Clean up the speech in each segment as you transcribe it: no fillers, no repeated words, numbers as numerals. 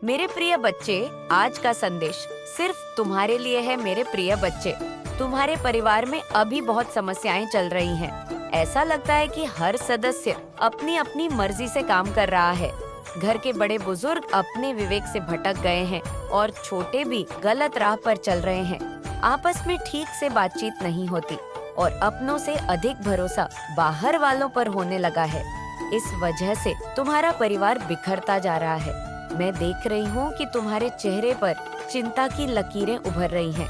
मेरे प्रिय बच्चे, आज का संदेश सिर्फ तुम्हारे लिए है। मेरे प्रिय बच्चे, तुम्हारे परिवार में अभी बहुत समस्याएं चल रही हैं। ऐसा लगता है कि हर सदस्य अपनी अपनी मर्जी से काम कर रहा है। घर के बड़े बुजुर्ग अपने विवेक से भटक गए हैं और छोटे भी गलत राह पर चल रहे हैं। आपस में ठीक से बातचीत नहीं होती और अपनों से अधिक भरोसा बाहर वालों पर होने लगा है। इस वजह से तुम्हारा परिवार बिखरता जा रहा है। मैं देख रही हूँ कि तुम्हारे चेहरे पर चिंता की लकीरें उभर रही हैं।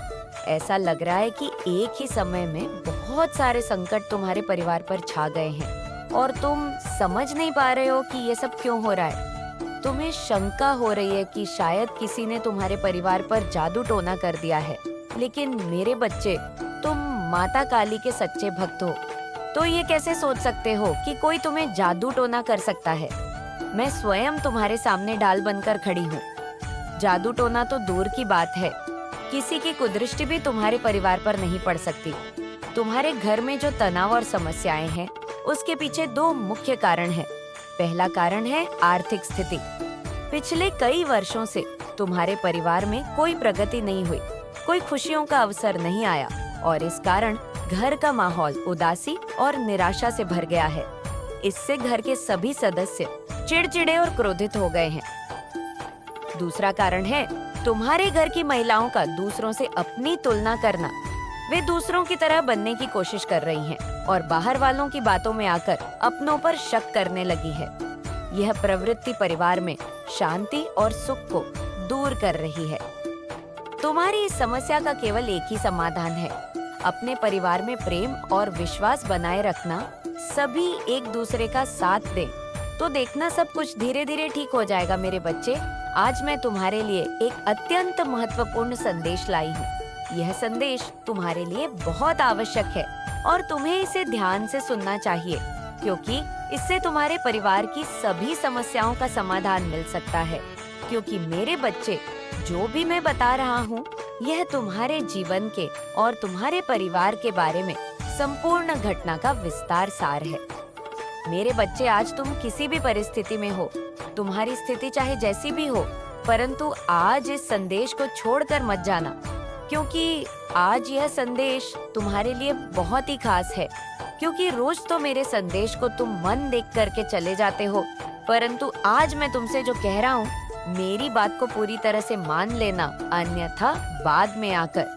ऐसा लग रहा है कि एक ही समय में बहुत सारे संकट तुम्हारे परिवार पर छा गए हैं और तुम समझ नहीं पा रहे हो कि ये सब क्यों हो रहा है। तुम्हें शंका हो रही है कि शायद किसी ने तुम्हारे परिवार पर जादू टोना कर दिया है। लेकिन मेरे बच्चे, तुम माता काली के सच्चे भक्त हो, तो ये कैसे सोच सकते हो कि कोई तुम्हें जादू टोना कर सकता है। मैं स्वयं तुम्हारे सामने ढाल बनकर खड़ी हूँ। जादू टोना तो दूर की बात है, किसी की कुदृष्टि भी तुम्हारे परिवार पर नहीं पड़ सकती। तुम्हारे घर में जो तनाव और समस्याएं हैं, उसके पीछे दो मुख्य कारण हैं। पहला कारण है आर्थिक स्थिति। पिछले कई वर्षों से तुम्हारे परिवार में कोई प्रगति नहीं हुई, कोई खुशियों का अवसर नहीं आया और इस कारण घर का माहौल उदासी और निराशा से भर गया है। इससे घर के सभी सदस्य चिड़चिड़े और क्रोधित हो गए हैं। दूसरा कारण है तुम्हारे घर की महिलाओं का दूसरों से अपनी तुलना करना। वे दूसरों की तरह बनने की कोशिश कर रही हैं और बाहर वालों की बातों में आकर अपनों पर शक करने लगी है। यह प्रवृत्ति परिवार में शांति और सुख को दूर कर रही है। तुम्हारी इस समस्या का केवल एक ही समाधान है, अपने परिवार में प्रेम और विश्वास बनाए रखना। सभी एक दूसरे का साथ दें तो देखना सब कुछ धीरे धीरे ठीक हो जाएगा। मेरे बच्चे, आज मैं तुम्हारे लिए एक अत्यंत महत्वपूर्ण संदेश लाई हूँ। यह संदेश तुम्हारे लिए बहुत आवश्यक है और तुम्हें इसे ध्यान से सुनना चाहिए, क्योंकि इससे तुम्हारे परिवार की सभी समस्याओं का समाधान मिल सकता है। क्योंकि मेरे बच्चे, जो भी मैं बता रहा हूँ, यह तुम्हारे जीवन के और तुम्हारे परिवार के बारे में संपूर्ण घटना का विस्तार सार है। मेरे बच्चे, आज तुम किसी भी परिस्थिति में हो, तुम्हारी स्थिति चाहे जैसी भी हो, परंतु आज इस संदेश को छोड़कर मत जाना, क्योंकि आज यह संदेश तुम्हारे लिए बहुत ही खास है। क्योंकि रोज तो मेरे संदेश को तुम मन देख करके चले जाते हो, परंतु आज मैं तुमसे जो कह रहा हूँ, मेरी बात को पूरी तरह से मान लेना, अन्यथा बाद में आकर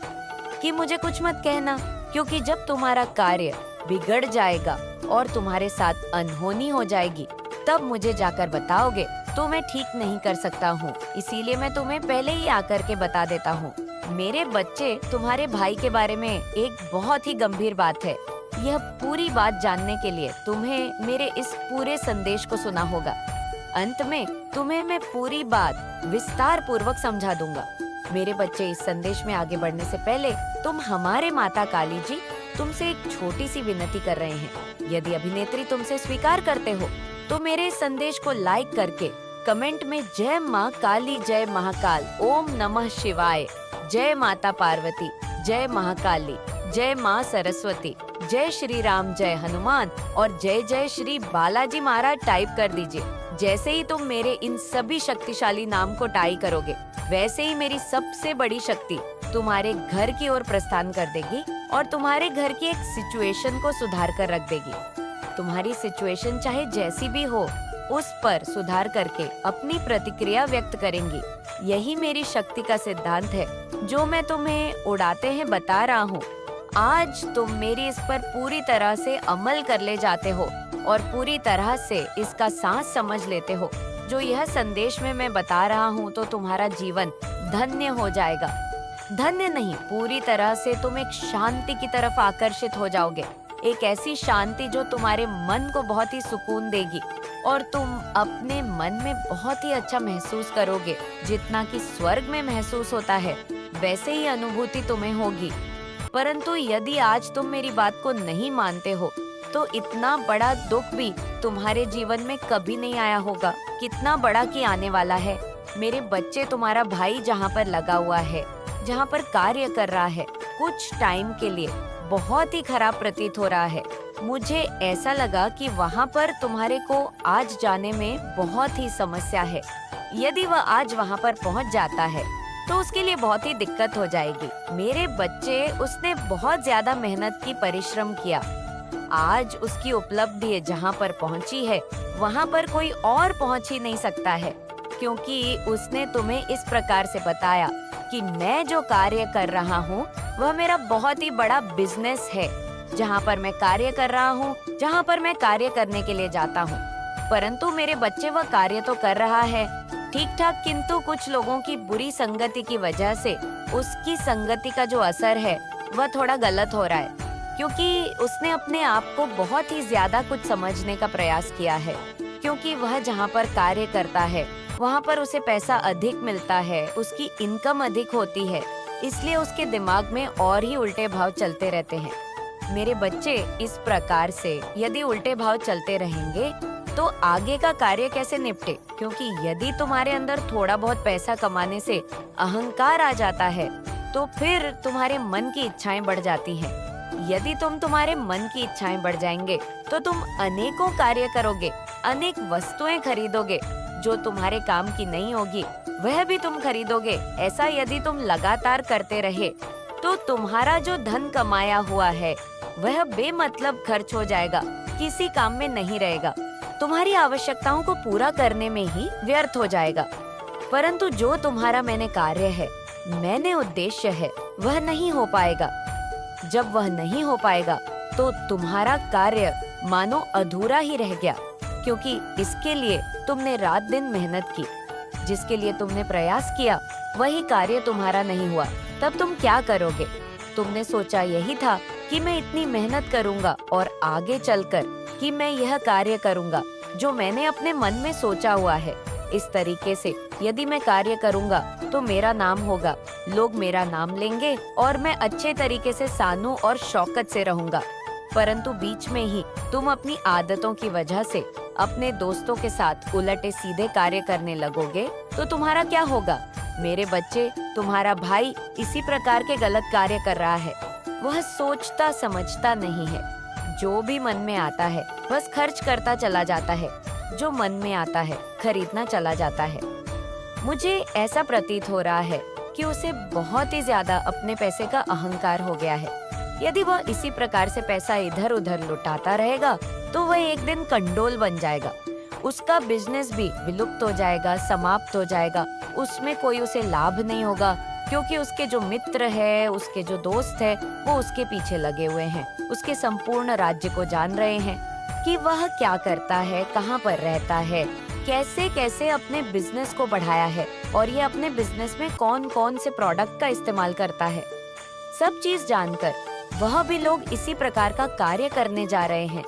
कि मुझे कुछ मत कहना। क्योंकि जब तुम्हारा कार्य बिगड़ जाएगा और तुम्हारे साथ अनहोनी हो जाएगी, तब मुझे जाकर बताओगे तो मैं ठीक नहीं कर सकता हूँ। इसीलिए मैं तुम्हें पहले ही आकर के बता देता हूँ। मेरे बच्चे, तुम्हारे भाई के बारे में एक बहुत ही गंभीर बात है। यह पूरी बात जानने के लिए तुम्हें मेरे इस पूरे संदेश को सुना होगा। अंत में तुम्हें मैं पूरी बात विस्तार पूर्वक समझा दूंगा। मेरे बच्चे, इस संदेश में आगे बढ़ने से पहले तुम हमारे माता काली जी तुमसे एक छोटी सी विनती कर रहे हैं। यदि अभिनेत्री तुमसे स्वीकार करते हो तो मेरे इस संदेश को लाइक करके कमेंट में जय माँ काली, जय महाकाल, ओम नमः शिवाय, जय माता पार्वती, जय महाकाली, जय माँ सरस्वती, जय श्री राम, जय हनुमान और जय जय श्री बालाजी महाराज टाइप कर दीजिए। जैसे ही तुम मेरे इन सभी शक्तिशाली नाम को टाइप करोगे, वैसे ही मेरी सबसे बड़ी शक्ति तुम्हारे घर की ओर प्रस्थान कर देगी और तुम्हारे घर की एक सिचुएशन को सुधार कर रख देगी। तुम्हारी सिचुएशन चाहे जैसी भी हो, उस पर सुधार करके अपनी प्रतिक्रिया व्यक्त करेंगी। यही मेरी शक्ति का सिद्धांत है, जो मैं तुम्हें उड़ाते हैं बता रहा हूँ। आज तुम मेरी इस पर पूरी तरह से अमल कर ले जाते हो और पूरी तरह से इसका सांस समझ लेते हो जो यह संदेश में मैं बता रहा हूँ, तो तुम्हारा जीवन धन्य हो जाएगा। धन्य नहीं, पूरी तरह से तुम एक शांति की तरफ आकर्षित हो जाओगे। एक ऐसी शांति जो तुम्हारे मन को बहुत ही सुकून देगी और तुम अपने मन में बहुत ही अच्छा महसूस करोगे। जितना कि स्वर्ग में महसूस होता है, वैसे ही अनुभूति तुम्हें होगी। परंतु यदि आज तुम मेरी बात को नहीं मानते हो, तो इतना बड़ा दुख भी तुम्हारे जीवन में कभी नहीं आया होगा। कितना बड़ा कि आने वाला है। मेरे बच्चे, तुम्हारा भाई जहाँ पर लगा हुआ है, जहाँ पर कार्य कर रहा है, कुछ टाइम के लिए बहुत ही खराब प्रतीत हो रहा है। मुझे ऐसा लगा कि वहाँ पर तुम्हारे को आज जाने में बहुत ही समस्या है। यदि वह आज वहाँ पर पहुँच जाता है तो उसके लिए बहुत ही दिक्कत हो जाएगी। मेरे बच्चे, उसने बहुत ज्यादा मेहनत की, परिश्रम किया। आज उसकी उपलब्धि जहाँ पर पहुँची है वहाँ पर कोई और पहुँच ही नहीं सकता है, क्योंकि उसने तुम्हें इस प्रकार से बताया कि मैं जो कार्य कर रहा हूँ वह मेरा बहुत ही बड़ा बिजनेस है, जहाँ पर मैं कार्य कर रहा हूँ, जहाँ पर मैं कार्य करने के लिए जाता हूँ। परंतु मेरे बच्चे वह कार्य तो कर रहा है ठीक ठाक, किंतु कुछ लोगों की बुरी संगति की वजह से उसकी संगति का जो असर है वह थोड़ा गलत हो रहा है, क्योंकि उसने अपने आप को बहुत ही ज्यादा कुछ समझने का प्रयास किया है। क्योंकि वह जहाँ पर कार्य करता है वहाँ पर उसे पैसा अधिक मिलता है, उसकी इनकम अधिक होती है, इसलिए उसके दिमाग में और ही उल्टे भाव चलते रहते हैं। मेरे बच्चे, इस प्रकार से यदि उल्टे भाव चलते रहेंगे तो आगे का कार्य कैसे निपटे? क्योंकि यदि तुम्हारे अंदर थोड़ा बहुत पैसा कमाने से अहंकार आ जाता है तो फिर तुम्हारे मन की इच्छाएं बढ़ जाती हैं। यदि तुम्हारे मन की इच्छाएं बढ़ जाएंगे तो तुम अनेकों कार्य करोगे, अनेक वस्तुएं खरीदोगे जो तुम्हारे काम की नहीं होगी, वह भी तुम खरीदोगे। ऐसा यदि तुम लगातार करते रहे तो तुम्हारा जो धन कमाया हुआ है वह बेमतलब खर्च हो जाएगा, किसी काम में नहीं रहेगा, तुम्हारी आवश्यकताओं को पूरा करने में ही व्यर्थ हो जाएगा। परंतु जो तुम्हारा मैंने कार्य है, मैंने उद्देश्य है, वह नहीं हो पाएगा। जब वह नहीं हो पाएगा तो तुम्हारा कार्य मानो अधूरा ही रह गया, क्योंकि इसके लिए तुमने रात दिन मेहनत की, जिसके लिए तुमने प्रयास किया वही कार्य तुम्हारा नहीं हुआ। तब तुम क्या करोगे? तुमने सोचा यही था कि मैं इतनी मेहनत करूंगा और आगे चलकर कि मैं यह कार्य करूंगा जो मैंने अपने मन में सोचा हुआ है। इस तरीके से यदि मैं कार्य करूंगा तो मेरा नाम होगा, लोग मेरा नाम लेंगे और मैं अच्छे तरीके से सानू और शौकत से रहूंगा। परंतु बीच में ही तुम अपनी आदतों की वजह से अपने दोस्तों के साथ उलटे सीधे कार्य करने लगोगे तो तुम्हारा क्या होगा? मेरे बच्चे, तुम्हारा भाई इसी प्रकार के गलत कार्य कर रहा है। वह सोचता समझता नहीं है, जो भी मन में आता है बस खर्च करता चला जाता है, जो मन में आता है खरीदना चला जाता है। मुझे ऐसा प्रतीत हो रहा है कि उसे बहुत ही ज्यादा अपने पैसे का अहंकार हो गया है। यदि वह इसी प्रकार से पैसा इधर उधर लुटाता रहेगा तो वह एक दिन कंडोल बन जाएगा, उसका बिजनेस भी विलुप्त हो जाएगा, समाप्त हो जाएगा, उसमें कोई उसे लाभ नहीं होगा, क्योंकि उसके जो मित्र है, उसके जो दोस्त है, वो उसके पीछे लगे हुए हैं, उसके संपूर्ण राज्य को जान रहे हैं कि वह क्या करता है, कहाँ पर रहता है, कैसे कैसे अपने बिजनेस को बढ़ाया है और ये अपने बिजनेस में कौन कौन से प्रोडक्ट का इस्तेमाल करता है। सब चीज जानकर वह भी लोग इसी प्रकार का कार्य करने जा रहे हैं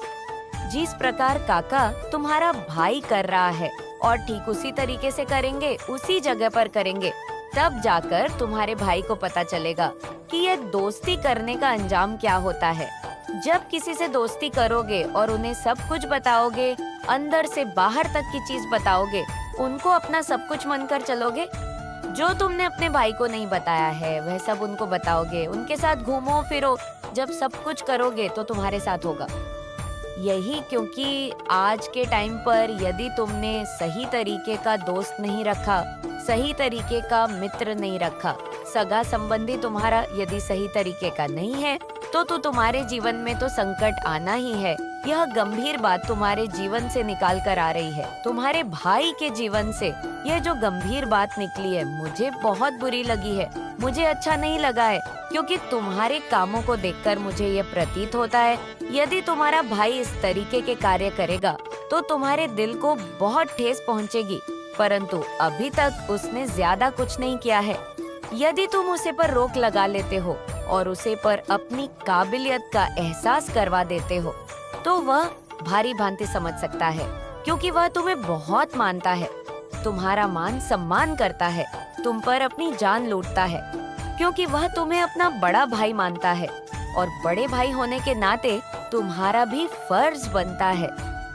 जिस प्रकार काका तुम्हारा भाई कर रहा है, और ठीक उसी तरीके से करेंगे, उसी जगह पर करेंगे। तब जाकर तुम्हारे भाई को पता चलेगा कि ये दोस्ती करने का अंजाम क्या होता है। जब किसी से दोस्ती करोगे और उन्हें सब कुछ बताओगे, अंदर से बाहर तक की चीज बताओगे, उनको अपना सब कुछ मानकर चलोगे, जो तुमने अपने भाई को नहीं बताया है वह सब उनको बताओगे, उनके साथ घूमो फिरो, जब सब कुछ करोगे तो तुम्हारे साथ होगा यही। क्योंकि आज के टाइम पर यदि तुमने सही तरीके का दोस्त नहीं रखा, सही तरीके का मित्र नहीं रखा, सगा संबंधी तुम्हारा यदि सही तरीके का नहीं है तो तुम्हारे जीवन में तो संकट आना ही है। यह गंभीर बात तुम्हारे जीवन से निकाल कर आ रही है, तुम्हारे भाई के जीवन से यह जो गंभीर बात निकली है, मुझे बहुत बुरी लगी है, मुझे अच्छा नहीं लगा है, क्योंकि तुम्हारे कामों को देखकर मुझे यह प्रतीत होता है यदि तुम्हारा भाई इस तरीके के कार्य करेगा तो तुम्हारे दिल को बहुत ठेस पहुंचेगी। परंतु अभी तक उसने ज्यादा कुछ नहीं किया है। यदि तुम उसे पर रोक लगा लेते हो और उसे पर अपनी काबिलियत का एहसास करवा देते हो तो वह भारी भांति समझ सकता है, क्योंकि वह तुम्हें बहुत मानता है, तुम्हारा मान सम्मान करता है, तुम पर अपनी जान लूटता है, क्योंकि वह तुम्हें अपना बड़ा भाई मानता है। और बड़े भाई होने के नाते तुम्हारा भी फर्ज बनता है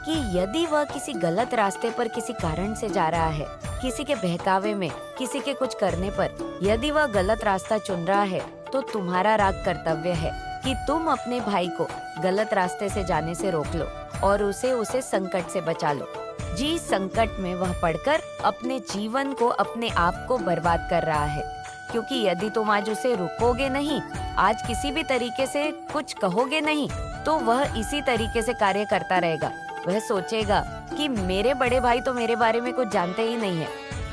कि यदि वह किसी गलत रास्ते पर किसी कारण से जा रहा है, किसी के बहकावे में, किसी के कुछ करने पर यदि वह गलत रास्ता चुन रहा है तो तुम्हारा राग कर्तव्य है कि तुम अपने भाई को गलत रास्ते से जाने से रोक लो और उसे संकट से बचा लो। जी संकट में वह पड़कर अपने जीवन को, अपने आप को बर्बाद कर रहा है। क्योंकि यदि तुम आज उसे रुकोगे नहीं, आज किसी भी तरीके से कुछ कहोगे नहीं, तो वह इसी तरीके से कार्य करता रहेगा। वह सोचेगा कि मेरे बड़े भाई तो मेरे बारे में कुछ जानते ही नहीं है।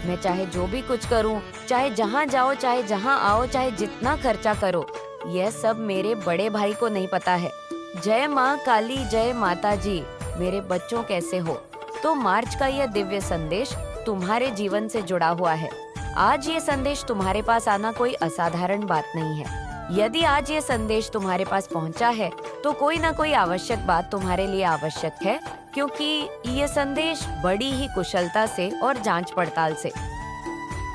मैं चाहे जो भी कुछ करूं, चाहे जहां जाओ, चाहे जहां आओ, चाहे जितना खर्चा करो, यह सब मेरे बड़े भाई को नहीं पता है। जय माँ काली, जय माता जी। मेरे बच्चों कैसे हो? तो मार्च का यह दिव्य संदेश तुम्हारे जीवन से जुड़ा हुआ है। आज ये संदेश तुम्हारे पास आना कोई असाधारण बात नहीं है। यदि आज ये संदेश तुम्हारे पास पहुंचा है, तो कोई ना कोई आवश्यक बात तुम्हारे लिए आवश्यक है, क्योंकि ये संदेश बड़ी ही कुशलता से और जांच पड़ताल से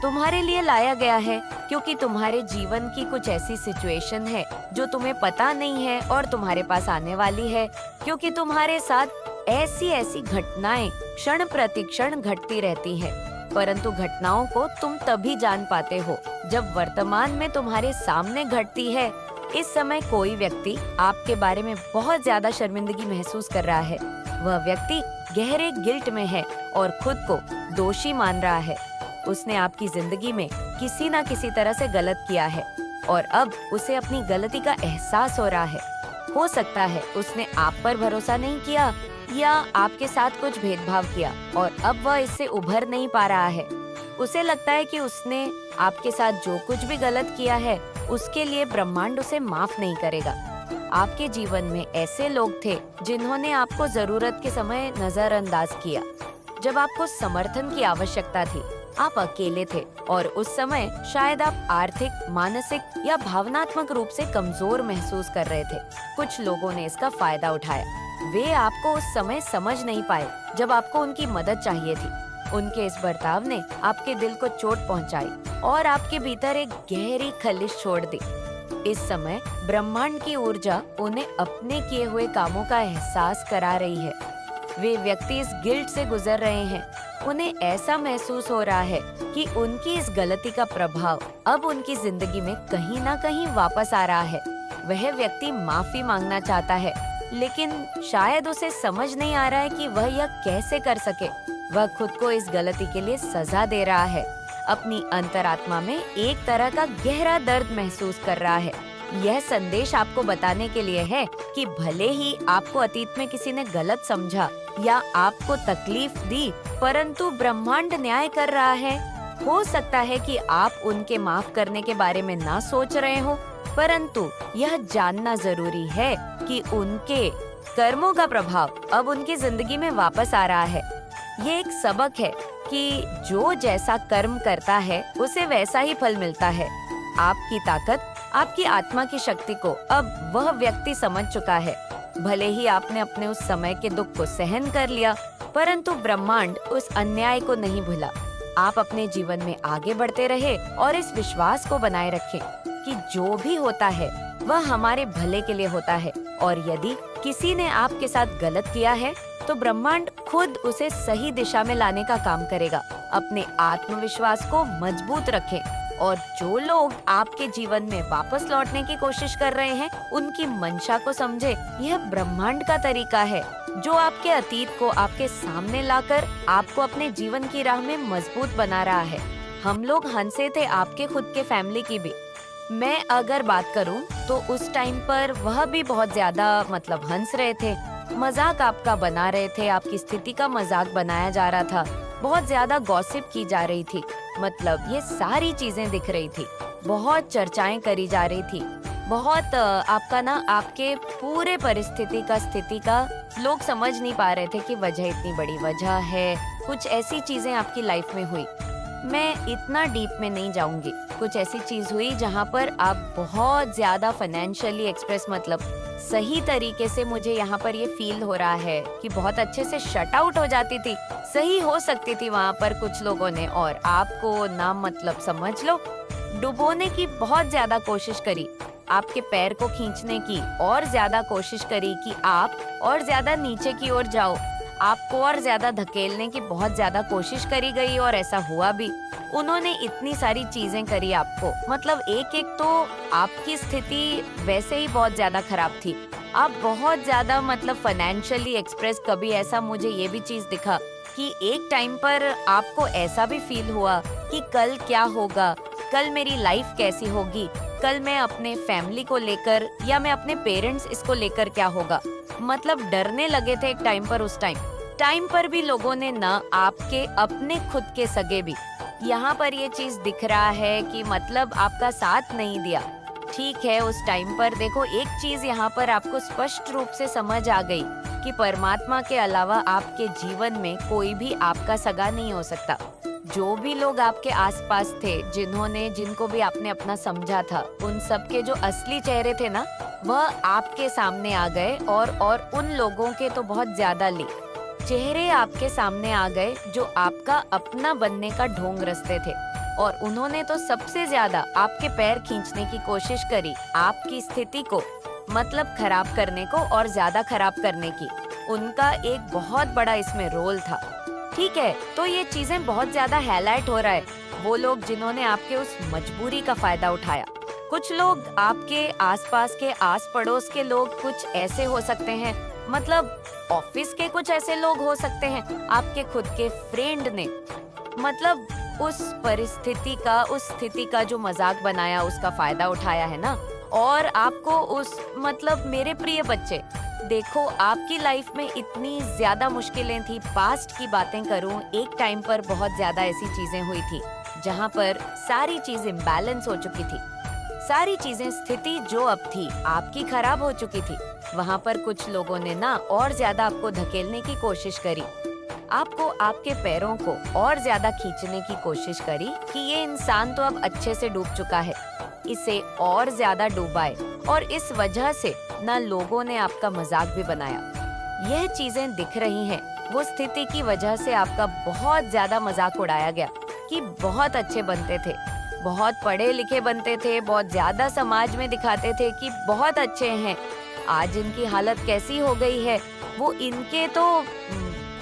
तुम्हारे लिए लाया गया है, क्योंकि तुम्हारे जीवन की कुछ ऐसी सिचुएशन है जो तुम्हें पता नहीं है और तुम्हारे पास आने वाली है, क्योंकि तुम्हारे साथ ऐसी ऐसी घटनाएं क्षण प्रतिक्षण घटती रहती हैं। परंतु घटनाओं को तुम तभी जान पाते हो जब वर्तमान में तुम्हारे सामने घटती है। इस समय कोई व्यक्ति आपके बारे में बहुत ज्यादा शर्मिंदगी महसूस कर रहा है। वह व्यक्ति गहरे गिल्ट में है और खुद को दोषी मान रहा है। उसने आपकी जिंदगी में किसी न किसी तरह से गलत किया है और अब उसे अपनी गलती का एहसास हो रहा है। हो सकता है उसने आप पर भरोसा नहीं किया या आपके साथ कुछ भेदभाव किया और अब वह इससे उभर नहीं पा रहा है। उसे लगता है कि उसने आपके साथ जो कुछ भी गलत किया है, उसके लिए ब्रह्मांड उसे माफ नहीं करेगा। आपके जीवन में ऐसे लोग थे जिन्होंने आपको जरूरत के समय नजरअंदाज किया। जब आपको समर्थन की आवश्यकता थी, आप अकेले थे और उस समय शायद आप आर्थिक, मानसिक या भावनात्मक रूप से कमजोर महसूस कर रहे थे। कुछ लोगों ने इसका फायदा उठाया। वे आपको उस समय समझ नहीं पाए जब आपको उनकी मदद चाहिए थी। उनके इस बर्ताव ने आपके दिल को चोट पहुंचाई और आपके भीतर एक गहरी खलिश छोड़ दी। इस समय ब्रह्मांड की ऊर्जा उन्हें अपने किए हुए कामों का एहसास करा रही है। वे व्यक्ति इस गिल्ट से गुजर रहे हैं। उन्हें ऐसा महसूस हो रहा है कि उनकी इस गलती का प्रभाव अब उनकी जिंदगी में कहीं ना कहीं वापस आ रहा है। वह व्यक्ति माफी मांगना चाहता है, लेकिन शायद उसे समझ नहीं आ रहा है कि वह यह कैसे कर सके। वह खुद को इस गलती के लिए सजा दे रहा है। अपनी अंतरात्मा में एक तरह का गहरा दर्द महसूस कर रहा है। यह संदेश आपको बताने के लिए है कि भले ही आपको अतीत में किसी ने गलत समझा या आपको तकलीफ दी, परंतु ब्रह्मांड न्याय कर रहा है। हो सकता है कि आप उनके माफ करने के बारे में ना सोच रहे हो, परंतु यह जानना जरूरी है कि उनके कर्मों का प्रभाव अब उनकी जिंदगी में वापस आ रहा है। ये एक सबक है कि जो जैसा कर्म करता है उसे वैसा ही फल मिलता है। आपकी ताकत, आपकी आत्मा की शक्ति को अब वह व्यक्ति समझ चुका है। भले ही आपने अपने उस समय के दुख को सहन कर लिया, परंतु ब्रह्मांड उस अन्याय को नहीं भूला। आप अपने जीवन में आगे बढ़ते रहे और इस विश्वास को बनाए रखें कि जो भी होता है वह हमारे भले के लिए होता है, और यदि किसी ने आपके साथ गलत किया है तो ब्रह्मांड खुद उसे सही दिशा में लाने का काम करेगा। अपने आत्मविश्वास को मजबूत रखें और जो लोग आपके जीवन में वापस लौटने की कोशिश कर रहे हैं, उनकी मंशा को समझे। यह ब्रह्मांड का तरीका है जो आपके अतीत को आपके सामने लाकर आपको अपने जीवन की राह में मजबूत बना रहा है। हम लोग हंसे थे आपके खुद के फैमिली की भी। मैं अगर बात करूं तो उस टाइम पर वह भी बहुत ज्यादा हंस रहे थे, मजाक आपका बना रहे थे, आपकी स्थिति का मजाक बनाया जा रहा था, बहुत ज्यादा गॉसिप की जा रही थी। ये सारी चीजें दिख रही थी, बहुत चर्चाएं करी जा रही थी, बहुत आपके पूरे परिस्थिति का, स्थिति का लोग समझ नहीं पा रहे थे कि वजह इतनी बड़ी वजह है। कुछ ऐसी चीजें आपकी लाइफ में हुई, मैं इतना डीप में नहीं जाऊंगी। कुछ ऐसी चीज हुई जहाँ पर आप बहुत ज्यादा फाइनेंशियली एक्सप्रेस, सही तरीके से मुझे यहाँ पर ये फील हो रहा है कि बहुत अच्छे से शट आउट हो जाती थी, सही हो सकती थी वहाँ पर कुछ लोगों ने, और आपको समझ लो डुबोने की बहुत ज्यादा कोशिश करी, आपके पैर को खींचने की और ज्यादा कोशिश करी कि आप और ज्यादा नीचे की ओर जाओ, आपको और ज्यादा धकेलने की बहुत ज्यादा कोशिश करी गई और ऐसा हुआ भी। उन्होंने इतनी सारी चीजें करी आपको, एक एक तो आपकी स्थिति वैसे ही बहुत ज्यादा खराब थी। आप बहुत ज्यादा फाइनेंशियली एक्सप्रेस, कभी ऐसा मुझे ये भी चीज दिखा कि एक टाइम पर आपको ऐसा भी फील हुआ कि कल क्या होगा, कल मेरी लाइफ कैसी होगी, कल मैं अपने फैमिली को लेकर या मैं अपने पेरेंट्स इसको लेकर क्या होगा, मतलब डरने लगे थे एक टाइम पर। उस टाइम पर भी लोगों ने ना आपके अपने खुद के सगे भी यहाँ पर ये चीज दिख रहा है कि मतलब आपका साथ नहीं दिया। ठीक है, उस टाइम पर देखो एक चीज यहाँ पर आपको स्पष्ट रूप से समझ आ गई कि परमात्मा के अलावा आपके जीवन में कोई भी आपका सगा नहीं हो सकता। जो भी लोग आपके आसपास थे, जिनको भी आपने अपना समझा था, उन सब के जो असली चेहरे थे ना, वह आपके सामने आ गए और उन लोगों के तो बहुत ज्यादा ले चेहरे आपके सामने आ गए जो आपका अपना बनने का ढोंग रचते थे। और उन्होंने तो सबसे ज्यादा आपके पैर खींचने की कोशिश करी, आपकी स्थिति को मतलब खराब करने को और ज्यादा खराब करने की। उनका एक बहुत बड़ा इसमें रोल था। ठीक है, तो ये चीजें बहुत ज्यादा हाईलाइट हो रहा है। वो लोग जिन्होंने आपके उस मजबूरी का फायदा उठाया। कुछ लोग आपके आसपास के आस पड़ोस के लोग कुछ ऐसे हो सकते हैं, मतलब ऑफिस के कुछ ऐसे लोग हो सकते हैं, आपके खुद के फ्रेंड ने मतलब उस परिस्थिति का, उस स्थिति का जो मजाक बनाया, उसका फायदा उठाया है ना। और आपको उस मतलब मेरे प्रिय बच्चे, देखो आपकी लाइफ में इतनी ज्यादा मुश्किलें थी। पास्ट की बातें करूं, एक टाइम पर बहुत ज्यादा ऐसी चीजें हुई थी जहां पर सारी चीज इम्बैलेंस हो चुकी थी। सारी चीजें, स्थिति जो अब थी आपकी खराब हो चुकी थी। वहां पर कुछ लोगों ने ना और ज्यादा आपको धकेलने की कोशिश करी, आपको आपके पैरों को और ज्यादा खींचने की कोशिश करी कि ये इंसान तो अब अच्छे से डूब चुका है, इसे और ज्यादा डूबाए। और इस वजह से ना लोगों ने आपका मजाक भी बनाया। यह चीजें दिख रही हैं, वो स्थिति की वजह से आपका बहुत ज्यादा मजाक उड़ाया गया कि बहुत अच्छे बनते थे, बहुत पढ़े लिखे बनते थे, बहुत ज्यादा समाज में दिखाते थे कि बहुत अच्छे हैं। आज इनकी हालत कैसी हो गई है, वो इनके तो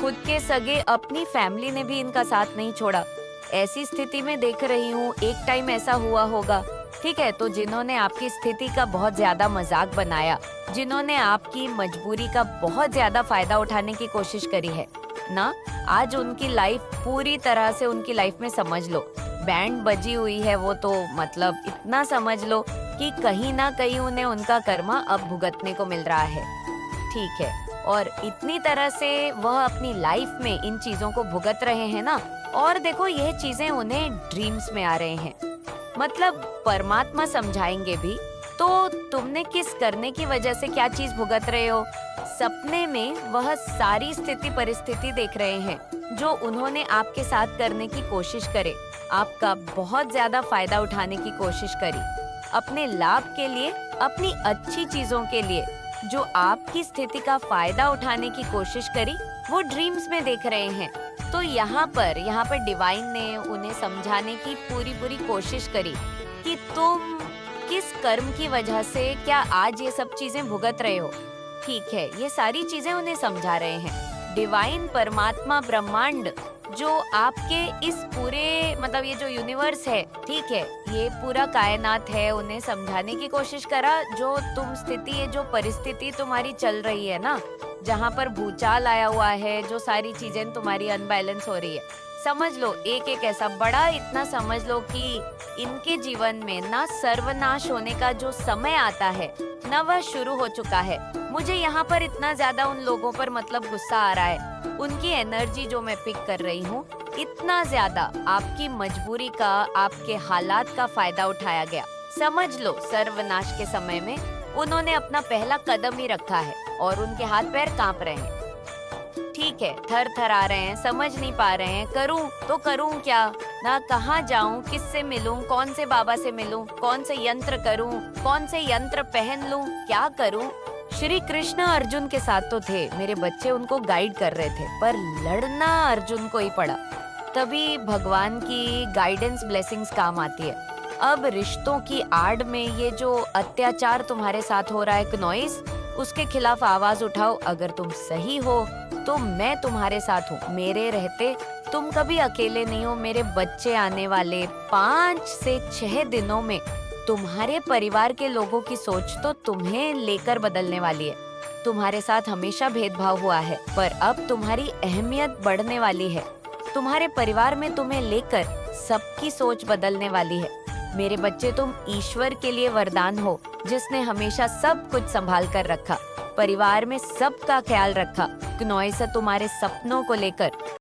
खुद के सगे अपनी फैमिली ने भी इनका साथ नहीं छोड़ा। ऐसी स्थिति में देख रही हूँ, एक टाइम ऐसा हुआ होगा। ठीक है, तो जिन्होंने आपकी स्थिति का बहुत ज्यादा मजाक बनाया, जिन्होंने आपकी मजबूरी का बहुत ज्यादा फायदा उठाने की कोशिश करी है ना, आज उनकी लाइफ पूरी तरह से, उनकी लाइफ में समझ लो बैंड बजी हुई है। वो तो मतलब इतना समझ लो कि कहीं ना कहीं उन्हें उनका कर्मा अब भुगतने को मिल रहा है। ठीक है, और इतनी तरह से वह अपनी लाइफ में इन चीजों को भुगत रहे हैं ना। और देखो यह चीजें उन्हें ड्रीम्स में आ रहे हैं, मतलब परमात्मा समझाएंगे भी तो तुमने किस करने की वजह से क्या चीज भुगत रहे हो। सपने में वह सारी स्थिति परिस्थिति देख रहे हैं जो उन्होंने आपके साथ करने की कोशिश करे, आपका बहुत ज्यादा फायदा उठाने की कोशिश करी, अपने लाभ के लिए, अपनी अच्छी चीजों के लिए जो आपकी स्थिति का फायदा उठाने की कोशिश करी, वो ड्रीम्स में देख रहे हैं। तो यहाँ पर डिवाइन ने उन्हें समझाने की पूरी कोशिश करी कि तुम किस कर्म की वजह से क्या आज ये सब चीजें भुगत रहे हो। ठीक है, ये सारी चीजें उन्हें समझा रहे हैं। डिवाइन, परमात्मा, ब्रह्मांड जो आपके इस पूरे मतलब ये जो यूनिवर्स है, ठीक है, ये पूरा कायनात है, उन्हें समझाने की कोशिश करा जो तुम स्थिति है, जो परिस्थिति तुम्हारी चल रही है ना, जहाँ पर भूचाल आया हुआ है, जो सारी चीजें तुम्हारी अनबैलेंस हो रही है, समझ लो एक एक ऐसा बड़ा, इतना समझ लो कि इनके जीवन में ना सर्वनाश होने का जो समय आता है ना, वह शुरू हो चुका है। मुझे यहाँ पर इतना ज्यादा उन लोगों पर मतलब गुस्सा आ रहा है, उनकी एनर्जी जो मैं पिक कर रही हूँ, इतना ज्यादा आपकी मजबूरी का, आपके हालात का फायदा उठाया गया। समझ लो सर्वनाश के समय में उन्होंने अपना पहला कदम ही रखा है और उनके हाथ पैर कांप रहे हैं। ठीक है, थर थर आ रहे हैं, समझ नहीं पा रहे हैं, करूं तो करूं क्या, ना कहाँ जाऊं, किससे मिलूं, कौन से बाबा से मिलूं, कौन से यंत्र करूं, कौन से यंत्र पहन लूं, क्या करूं। श्री कृष्ण अर्जुन के साथ तो थे, मेरे बच्चे उनको गाइड कर रहे थे, पर लड़ना अर्जुन को ही पड़ा। तभी भगवान की गाइडेंस, ब्लेसिंग्स काम आती है। अब रिश्तों की आड़ में ये जो अत्याचार तुम्हारे साथ हो रहा है, नॉइस, उसके खिलाफ आवाज उठाओ। अगर तुम सही हो तो मैं तुम्हारे साथ हूँ, मेरे रहते तुम कभी अकेले नहीं हो। मेरे बच्चे आने वाले 5 से 6 दिनों में तुम्हारे परिवार के लोगों की सोच तो तुम्हें लेकर बदलने वाली है। तुम्हारे साथ हमेशा भेदभाव हुआ है, पर अब तुम्हारी अहमियत बढ़ने वाली है। तुम्हारे परिवार में तुम्हें लेकर सबकी सोच बदलने वाली है। मेरे बच्चे, तुम ईश्वर के लिए वरदान हो, जिसने हमेशा सब कुछ संभाल कर रखा, परिवार में सबका ख्याल रखा। क्नोय से तुम्हारे सपनों को लेकर